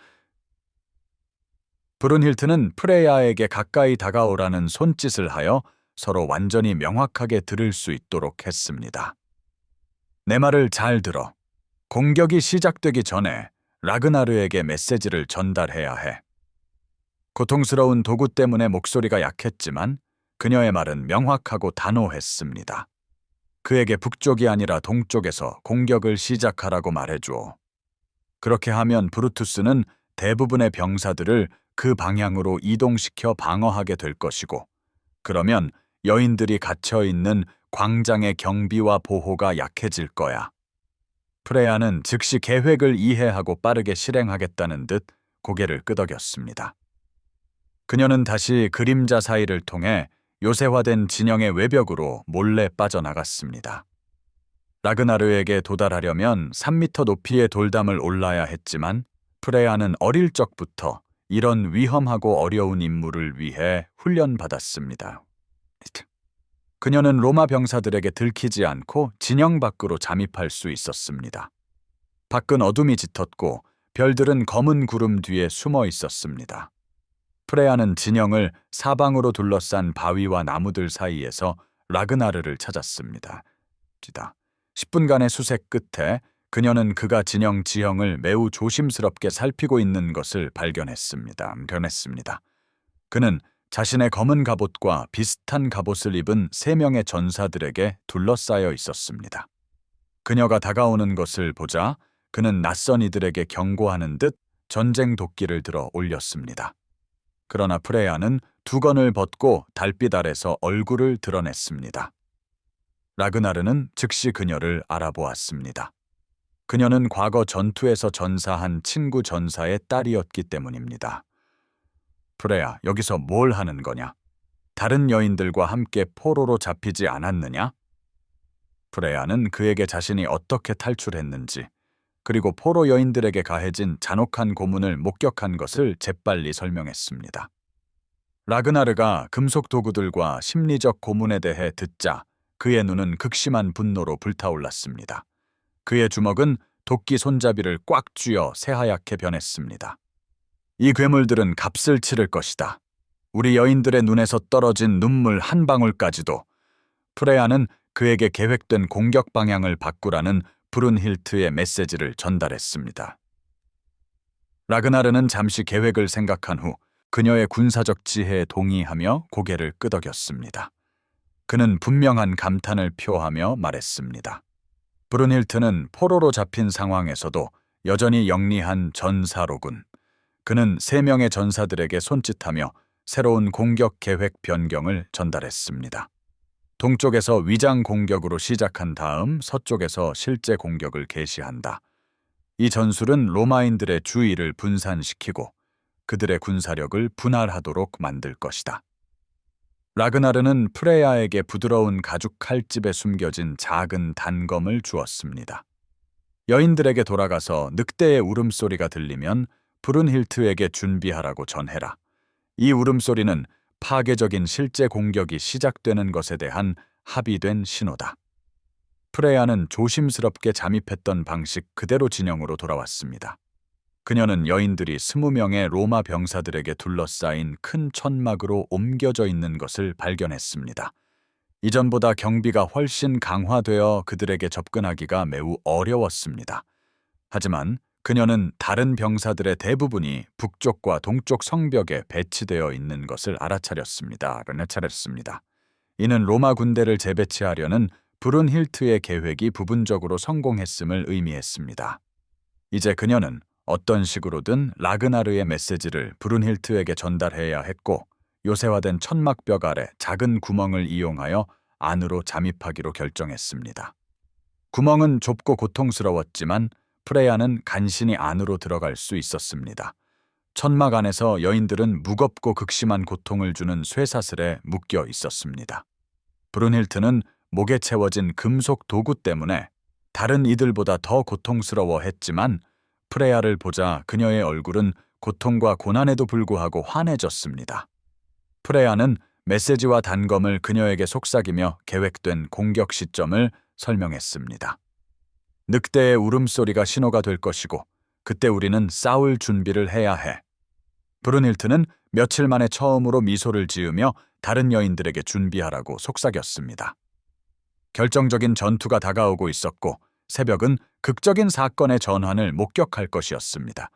브룬힐트는 프레야에게 가까이 다가오라는 손짓을 하여 서로 완전히 명확하게 들을 수 있도록 했습니다. 내 말을 잘 들어. 공격이 시작되기 전에 라그나르에게 메시지를 전달해야 해. 고통스러운 도구 때문에 목소리가 약했지만 그녀의 말은 명확하고 단호했습니다. 그에게 북쪽이 아니라 동쪽에서 공격을 시작하라고 말해주오. 그렇게 하면 브루투스는 대부분의 병사들을 그 방향으로 이동시켜 방어하게 될 것이고, 그러면 여인들이 갇혀있는 광장의 경비와 보호가 약해질 거야. 프레야는 즉시 계획을 이해하고 빠르게 실행하겠다는 듯 고개를 끄덕였습니다. 그녀는 다시 그림자 사이를 통해 요새화된 진영의 외벽으로 몰래 빠져나갔습니다. 라그나르에게 도달하려면 3m 높이의 돌담을 올라야 했지만 프레야는 어릴 적부터 이런 위험하고 어려운 임무를 위해 훈련받았습니다. 그녀는 로마 병사들에게 들키지 않고 진영 밖으로 잠입할 수 있었습니다. 밖은 어둠이 짙었고 별들은 검은 구름 뒤에 숨어 있었습니다. 프레야는 진영을 사방으로 둘러싼 바위와 나무들 사이에서 라그나르를 찾았습니다. 10분간의 수색 끝에 그녀는 그가 진영 지형을 매우 조심스럽게 살피고 있는 것을 발견했습니다. 그는 자신의 검은 갑옷과 비슷한 갑옷을 입은 3명의 전사들에게 둘러싸여 있었습니다. 그녀가 다가오는 것을 보자 그는 낯선 이들에게 경고하는 듯 전쟁 도끼를 들어 올렸습니다. 그러나 프레야는 두건을 벗고 달빛 아래서 얼굴을 드러냈습니다. 라그나르는 즉시 그녀를 알아보았습니다. 그녀는 과거 전투에서 전사한 친구 전사의 딸이었기 때문입니다. 프레야, 여기서 뭘 하는 거냐? 다른 여인들과 함께 포로로 잡히지 않았느냐? 프레야는 그에게 자신이 어떻게 탈출했는지, 그리고 포로 여인들에게 가해진 잔혹한 고문을 목격한 것을 재빨리 설명했습니다. 라그나르가 금속 도구들과 심리적 고문에 대해 듣자 그의 눈은 극심한 분노로 불타올랐습니다. 그의 주먹은 도끼 손잡이를 꽉 쥐어 새하얗게 변했습니다. 이 괴물들은 값을 치를 것이다. 우리 여인들의 눈에서 떨어진 눈물 한 방울까지도. 프레야는 그에게 계획된 공격 방향을 바꾸라는 브룬힐트의 메시지를 전달했습니다. 라그나르는 잠시 계획을 생각한 후 그녀의 군사적 지혜에 동의하며 고개를 끄덕였습니다. 그는 분명한 감탄을 표하며 말했습니다. 브룬힐트는 포로로 잡힌 상황에서도 여전히 영리한 전사로군. 그는 3명의 전사들에게 손짓하며 새로운 공격 계획 변경을 전달했습니다. 동쪽에서 위장 공격으로 시작한 다음 서쪽에서 실제 공격을 개시한다. 이 전술은 로마인들의 주의를 분산시키고 그들의 군사력을 분할하도록 만들 것이다. 라그나르는 프레야에게 부드러운 가죽 칼집에 숨겨진 작은 단검을 주었습니다. 여인들에게 돌아가서 늑대의 울음소리가 들리면 브룬힐트에게 준비하라고 전해라. 이 울음소리는 파괴적인 실제 공격이 시작되는 것에 대한 합의된 신호다. 프레야는 조심스럽게 잠입했던 방식 그대로 진영으로 돌아왔습니다. 그녀는 여인들이 20명의 로마 병사들에게 둘러싸인 큰 천막으로 옮겨져 있는 것을 발견했습니다. 이전보다 경비가 훨씬 강화되어 그들에게 접근하기가 매우 어려웠습니다. 하지만 그녀는 다른 병사들의 대부분이 북쪽과 동쪽 성벽에 배치되어 있는 것을 알아차렸습니다. 이는 로마 군대를 재배치하려는 브룬힐트의 계획이 부분적으로 성공했음을 의미했습니다. 이제 그녀는 어떤 식으로든 라그나르의 메시지를 브룬힐트에게 전달해야 했고, 요새화된 천막벽 아래 작은 구멍을 이용하여 안으로 잠입하기로 결정했습니다. 구멍은 좁고 고통스러웠지만 프레야는 간신히 안으로 들어갈 수 있었습니다. 천막 안에서 여인들은 무겁고 극심한 고통을 주는 쇠사슬에 묶여 있었습니다. 브룬힐트는 목에 채워진 금속 도구 때문에 다른 이들보다 더 고통스러워했지만, 프레야를 보자 그녀의 얼굴은 고통과 고난에도 불구하고 환해졌습니다. 프레야는 메시지와 단검을 그녀에게 속삭이며 계획된 공격 시점을 설명했습니다. 늑대의 울음소리가 신호가 될 것이고, 그때 우리는 싸울 준비를 해야 해. 브룬힐트는 며칠 만에 처음으로 미소를 지으며 다른 여인들에게 준비하라고 속삭였습니다. 결정적인 전투가 다가오고 있었고, 새벽은 극적인 사건의 전환을 목격할 것이었습니다.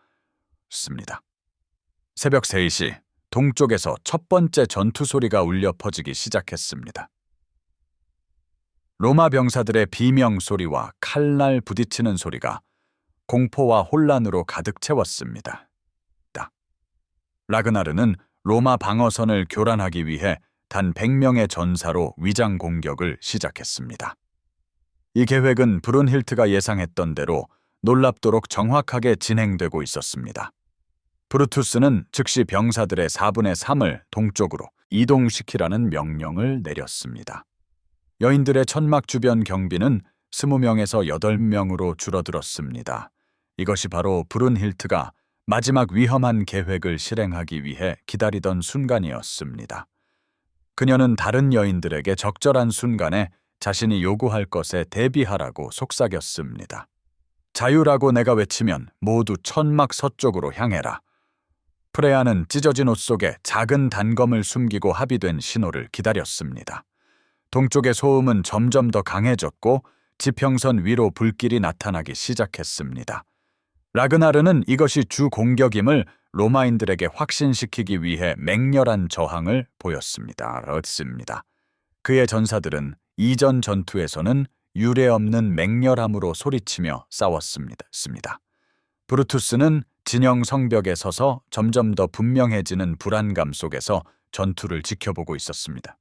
새벽 3시, 동쪽에서 첫 번째 전투 소리가 울려 퍼지기 시작했습니다. 로마 병사들의 비명 소리와 칼날 부딪히는 소리가 공포와 혼란으로 가득 채웠습니다. 라그나르는 로마 방어선을 교란하기 위해 단 100명의 전사로 위장 공격을 시작했습니다. 이 계획은 브룬힐트가 예상했던 대로 놀랍도록 정확하게 진행되고 있었습니다. 브루투스는 즉시 병사들의 4분의 3을 동쪽으로 이동시키라는 명령을 내렸습니다. 여인들의 천막 주변 경비는 20명에서 8명으로 줄어들었습니다. 이것이 바로 브룬힐트가 마지막 위험한 계획을 실행하기 위해 기다리던 순간이었습니다. 그녀는 다른 여인들에게 적절한 순간에 자신이 요구할 것에 대비하라고 속삭였습니다. 자유라고 내가 외치면 모두 천막 서쪽으로 향해라. 프레야는 찢어진 옷 속에 작은 단검을 숨기고 합의된 신호를 기다렸습니다. 동쪽의 소음은 점점 더 강해졌고 지평선 위로 불길이 나타나기 시작했습니다. 라그나르는 이것이 주 공격임을 로마인들에게 확신시키기 위해 맹렬한 저항을 보였습니다. 그의 전사들은 이전 전투에서는 유례없는 맹렬함으로 소리치며 싸웠습니다. 브루투스는 진영 성벽에 서서 점점 더 분명해지는 불안감 속에서 전투를 지켜보고 있었습니다.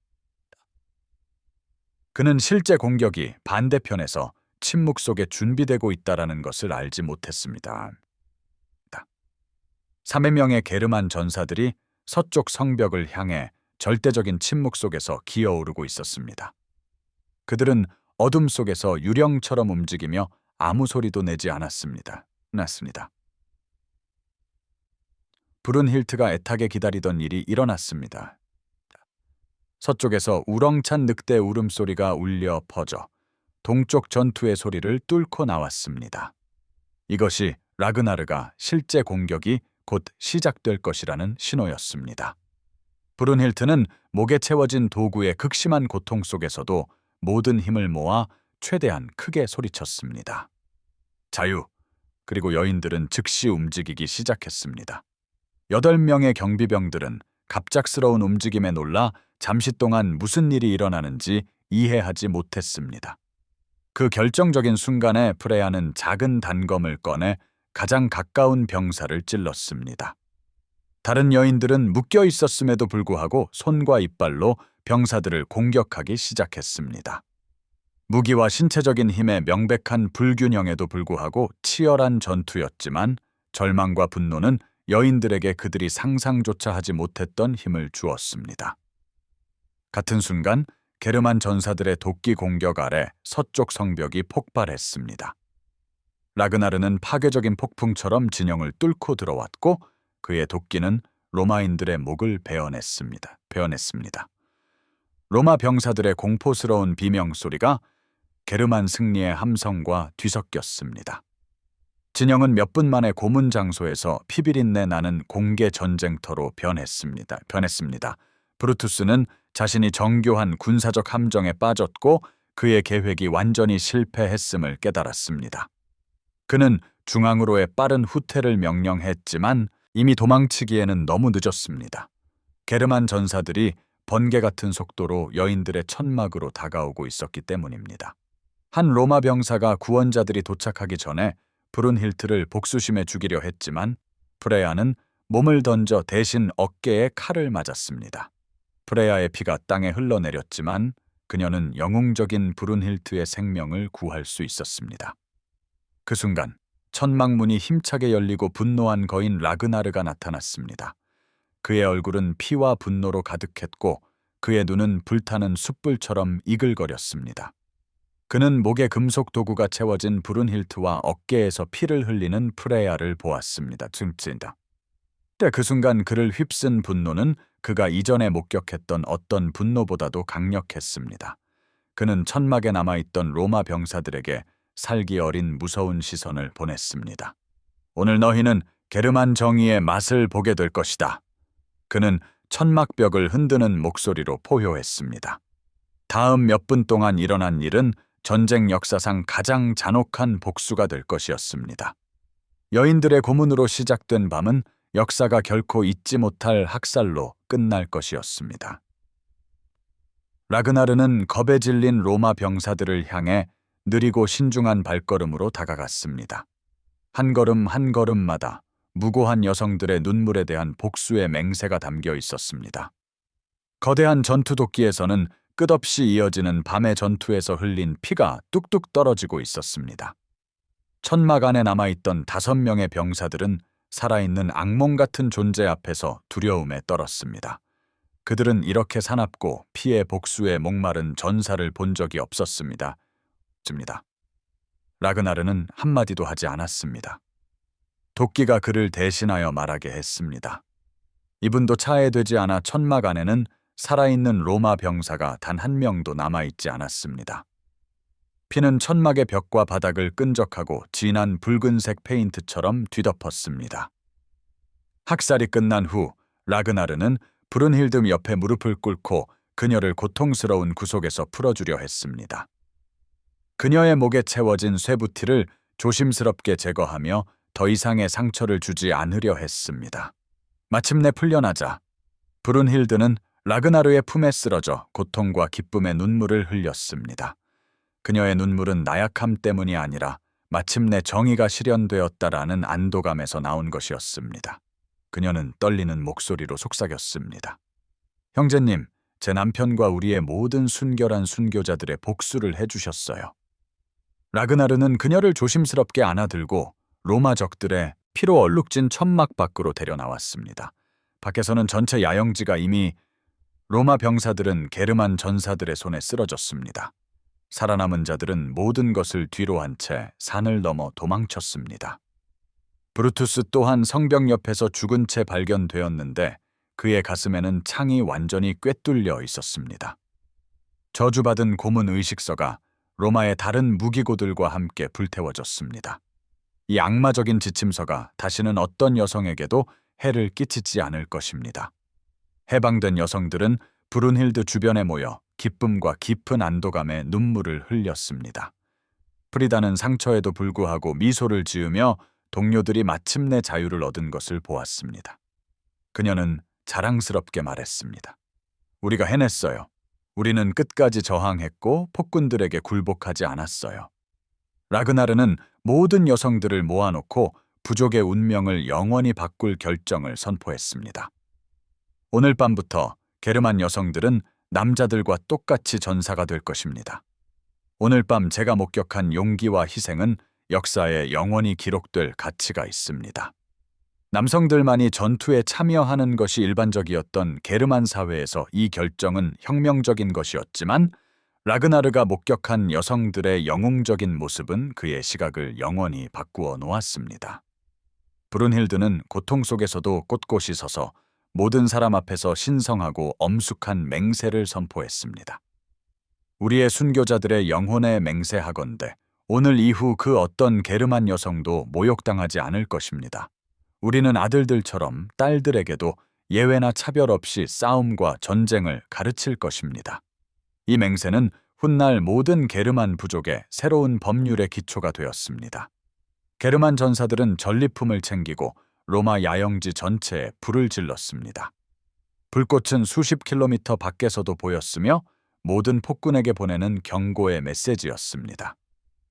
그는 실제 공격이 반대편에서 침묵 속에 준비되고 있다는 것을 알지 못했습니다. 300명의 게르만 전사들이 서쪽 성벽을 향해 절대적인 침묵 속에서 기어오르고 있었습니다. 그들은 어둠 속에서 유령처럼 움직이며 아무 소리도 내지 않았습니다. 브룬힐트가 애타게 기다리던 일이 일어났습니다. 서쪽에서 우렁찬 늑대 울음소리가 울려 퍼져 동쪽 전투의 소리를 뚫고 나왔습니다. 이것이 라그나르가 실제 공격이 곧 시작될 것이라는 신호였습니다. 브룬힐트는 목에 채워진 도구의 극심한 고통 속에서도 모든 힘을 모아 최대한 크게 소리쳤습니다. 자유! 그리고 여인들은 즉시 움직이기 시작했습니다. 8명의 경비병들은 갑작스러운 움직임에 놀라 잠시 동안 무슨 일이 일어나는지 이해하지 못했습니다. 그 결정적인 순간에 프레야는 작은 단검을 꺼내 가장 가까운 병사를 찔렀습니다. 다른 여인들은 묶여 있었음에도 불구하고 손과 이빨로 병사들을 공격하기 시작했습니다. 무기와 신체적인 힘의 명백한 불균형에도 불구하고 치열한 전투였지만, 절망과 분노는 여인들에게 그들이 상상조차 하지 못했던 힘을 주었습니다. 같은 순간 게르만 전사들의 도끼 공격 아래 서쪽 성벽이 폭발했습니다. 라그나르는 파괴적인 폭풍처럼 진영을 뚫고 들어왔고, 그의 도끼는 로마인들의 목을 베어냈습니다. 로마 병사들의 공포스러운 비명소리가 게르만 승리의 함성과 뒤섞였습니다. 진영은 몇 분 만에 고문 장소에서 피비린내 나는 공개 전쟁터로 변했습니다. 브루투스는 자신이 정교한 군사적 함정에 빠졌고 그의 계획이 완전히 실패했음을 깨달았습니다. 그는 중앙으로의 빠른 후퇴를 명령했지만 이미 도망치기에는 너무 늦었습니다. 게르만 전사들이 번개 같은 속도로 여인들의 천막으로 다가오고 있었기 때문입니다. 한 로마 병사가 구원자들이 도착하기 전에 브룬힐트를 복수심에 죽이려 했지만 프레야는 몸을 던져 대신 어깨에 칼을 맞았습니다. 프레야의 피가 땅에 흘러내렸지만 그녀는 영웅적인 브룬힐트의 생명을 구할 수 있었습니다. 그 순간 천막문이 힘차게 열리고 분노한 거인 라그나르가 나타났습니다. 그의 얼굴은 피와 분노로 가득했고 그의 눈은 불타는 숯불처럼 이글거렸습니다. 그는 목에 금속 도구가 채워진 브룬힐트와 어깨에서 피를 흘리는 프레야를 보았습니다. 때 그 순간 그를 휩쓴 분노는 그가 이전에 목격했던 어떤 분노보다도 강력했습니다. 그는 천막에 남아있던 로마 병사들에게 살기 어린 무서운 시선을 보냈습니다. 오늘 너희는 게르만 정의의 맛을 보게 될 것이다. 그는 천막벽을 흔드는 목소리로 포효했습니다. 다음 몇 분 동안 일어난 일은 전쟁 역사상 가장 잔혹한 복수가 될 것이었습니다. 여인들의 고문으로 시작된 밤은 역사가 결코 잊지 못할 학살로 끝날 것이었습니다. 라그나르는 겁에 질린 로마 병사들을 향해 느리고 신중한 발걸음으로 다가갔습니다. 한 걸음 한 걸음마다 무고한 여성들의 눈물에 대한 복수의 맹세가 담겨 있었습니다. 거대한 전투도끼에서는 끝없이 이어지는 밤의 전투에서 흘린 피가 뚝뚝 떨어지고 있었습니다. 천막 안에 남아있던 5명의 병사들은 살아있는 악몽 같은 존재 앞에서 두려움에 떨었습니다. 그들은 이렇게 사납고 피의 복수에 목마른 전사를 본 적이 없었습니다. 라그나르는 한마디도 하지 않았습니다. 도끼가 그를 대신하여 말하게 했습니다. 이분도 차에되지 않아 천막 안에는 살아있는 로마 병사가 단 한 명도 남아있지 않았습니다. 피는 천막의 벽과 바닥을 끈적하고 진한 붉은색 페인트처럼 뒤덮었습니다. 학살이 끝난 후 라그나르는 브룬힐드 옆에 무릎을 꿇고 그녀를 고통스러운 구속에서 풀어주려 했습니다. 그녀의 목에 채워진 쇠부티를 조심스럽게 제거하며 더 이상의 상처를 주지 않으려 했습니다. 마침내 풀려나자 브룬힐드는 라그나르의 품에 쓰러져 고통과 기쁨의 눈물을 흘렸습니다. 그녀의 눈물은 나약함 때문이 아니라 마침내 정의가 실현되었다라는 안도감에서 나온 것이었습니다. 그녀는 떨리는 목소리로 속삭였습니다. 형제님, 제 남편과 우리의 모든 순결한 순교자들의 복수를 해주셨어요. 라그나르는 그녀를 조심스럽게 안아들고 로마 적들의 피로 얼룩진 천막 밖으로 데려나왔습니다. 밖에서는 전체 야영지가 이미 로마 병사들은 게르만 전사들의 손에 쓰러졌습니다. 살아남은 자들은 모든 것을 뒤로 한 채 산을 넘어 도망쳤습니다. 브루투스 또한 성벽 옆에서 죽은 채 발견되었는데 그의 가슴에는 창이 완전히 꿰뚫려 있었습니다. 저주받은 고문 의식서가 로마의 다른 무기고들과 함께 불태워졌습니다. 이 악마적인 지침서가 다시는 어떤 여성에게도 해를 끼치지 않을 것입니다. 해방된 여성들은 브룬힐드 주변에 모여 기쁨과 깊은 안도감에 눈물을 흘렸습니다. 프리다는 상처에도 불구하고 미소를 지으며 동료들이 마침내 자유를 얻은 것을 보았습니다. 그녀는 자랑스럽게 말했습니다. 우리가 해냈어요. 우리는 끝까지 저항했고 폭군들에게 굴복하지 않았어요. 라그나르는 모든 여성들을 모아놓고 부족의 운명을 영원히 바꿀 결정을 선포했습니다. 오늘 밤부터 게르만 여성들은 남자들과 똑같이 전사가 될 것입니다. 오늘 밤 제가 목격한 용기와 희생은 역사에 영원히 기록될 가치가 있습니다. 남성들만이 전투에 참여하는 것이 일반적이었던 게르만 사회에서 이 결정은 혁명적인 것이었지만 라그나르가 목격한 여성들의 영웅적인 모습은 그의 시각을 영원히 바꾸어 놓았습니다. 브룬힐드는 고통 속에서도 꼿꼿이 서서 모든 사람 앞에서 신성하고 엄숙한 맹세를 선포했습니다. 우리의 순교자들의 영혼에 맹세하건대 오늘 이후 그 어떤 게르만 여성도 모욕당하지 않을 것입니다. 우리는 아들들처럼 딸들에게도 예외나 차별 없이 싸움과 전쟁을 가르칠 것입니다. 이 맹세는 훗날 모든 게르만 부족의 새로운 법률의 기초가 되었습니다. 게르만 전사들은 전리품을 챙기고 로마 야영지 전체에 불을 질렀습니다. 불꽃은 수십 킬로미터 밖에서도 보였으며 모든 폭군에게 보내는 경고의 메시지였습니다.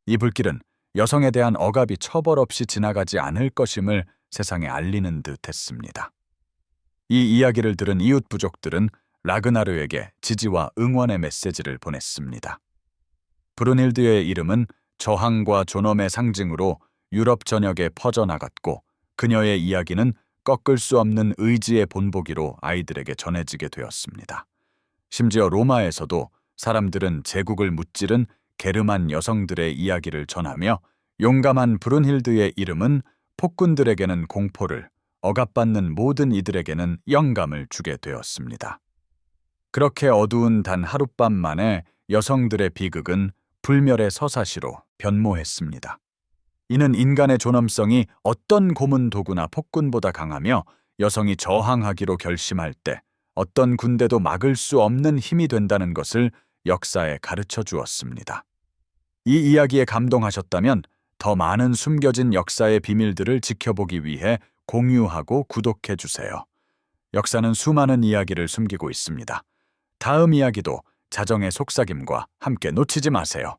이 불길은 여성에 대한 억압이 처벌 없이 지나가지 않을 것임을 세상에 알리는 듯 했습니다. 이 이야기를 들은 이웃 부족들은 라그나르에게 지지와 응원의 메시지를 보냈습니다. 브룬힐드의 이름은 저항과 존엄의 상징으로 유럽 전역에 퍼져나갔고 그녀의 이야기는 꺾을 수 없는 의지의 본보기로 아이들에게 전해지게 되었습니다. 심지어 로마에서도 사람들은 제국을 무찌른 게르만 여성들의 이야기를 전하며 용감한 브룬힐드의 이름은 폭군들에게는 공포를, 억압받는 모든 이들에게는 영감을 주게 되었습니다. 그렇게 어두운 단 하룻밤 만에 여성들의 비극은 불멸의 서사시로 변모했습니다. 이는 인간의 존엄성이 어떤 고문 도구나 폭군보다 강하며 여성이 저항하기로 결심할 때 어떤 군대도 막을 수 없는 힘이 된다는 것을 역사에 가르쳐 주었습니다. 이 이야기에 감동하셨다면 더 많은 숨겨진 역사의 비밀들을 지켜보기 위해 공유하고 구독해 주세요. 역사는 수많은 이야기를 숨기고 있습니다. 다음 이야기도 자정의 속삭임과 함께 놓치지 마세요.